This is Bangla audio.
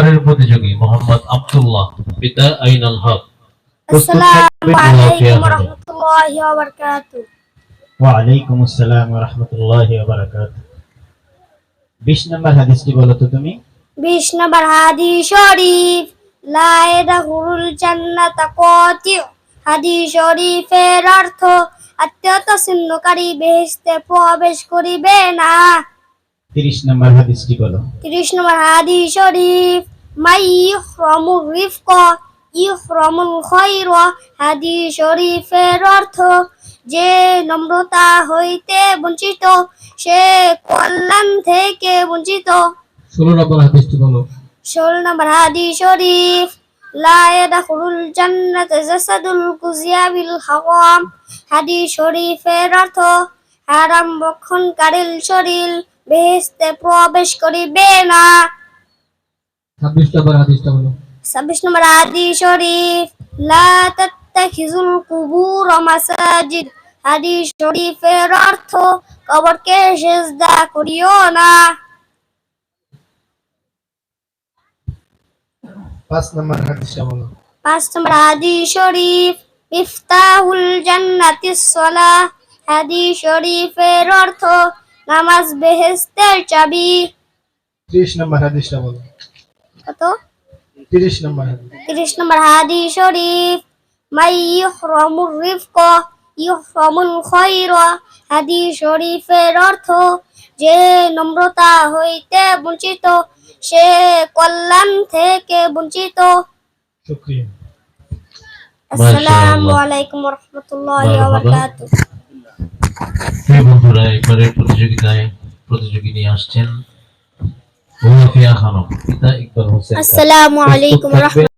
এবারের প্রতিযোগী মোহাম্মদ আব্দুল্লাহ পিতা আইনাল হক। আসসালামু আলাইকুম ওয়া রাহমাতুল্লাহি ওয়া বারাকাতুহু। ওয়া আলাইকুম আসসালাম ওয়া রাহমাতুল্লাহি ওয়া বারাকাতুহু। 20 নম্বর হাদিসটি বলো তো তুমি। 20 নম্বর হাদিস শরীফ, লা ইয়াদখুলুল জান্নাতা কাতিউ। হাদিস শরীফের অর্থ, আত্মীয়তা ছিন্নকারী বেহেশতে প্রবেশ করিবে না। 30 নম্বর হাদিসটি বলো। 30 নম্বর হাদিস শরীফ, মাই ইহরামুর রিফকা ইহরামুল খায়রা। হাদিস শরীফের অর্থ, যে নম্রতা হইতে বঞ্চিত সে কল্যাণ থেকে বঞ্চিত। 16 নম্বর হাদিসটি বলো। 16 নম্বর হাদিস শরীফ, লা ইয়াদখুলুল জান্নাতা জাসাদুল কুজিয়া বিল হারাম। হাদিস শরীফের অর্থ, হারাম ভক্ষণকারীর শরীর বেহেশতে প্রবেশ করিবে না। 26 নম্বর হাদিসটা বলো। 26 নম্বর হাদিস শরীফ, লা তাত্তাখিযুল কুবুর মাসাজিদ। হাদিস শরীফের অর্থ, কবরকে সিজদা করিও না। 5 নম্বর হাদিসটা বলো। 5 নম্বর হাদিস শরীফ, মিফতাহুল জান্নাতিস সালাহ। হাদিস শরীফের অর্থ, নামাজ বেহেশতের চাবি। 30 নম্বর হাদিসটা বলো। কত? 30 নম্বর হাদিস। 30 নম্বর হাদিস শরীফ, মাই ইহরামুর রিফকা ইহরামুল খায়রা। হাদিস শরীফের অর্থ, যে নম্রতা হইতে বঞ্চিত সে কল্যাণ থেকে বঞ্চিত। শুকরিয়া। আসসালামু আলাইকুম ওয়া রাহমাতুল্লাহি ওয়া বারাকাতুহু। প্রিয় বন্ধুরা, এবারের প্রতিযোগী নিয়ে আসছেন ওয়াফিয়া খানম পিতা ইকবাল হোসেন। আসসালামু আলাইকুম ওয়া রাহমাতুল্লাহি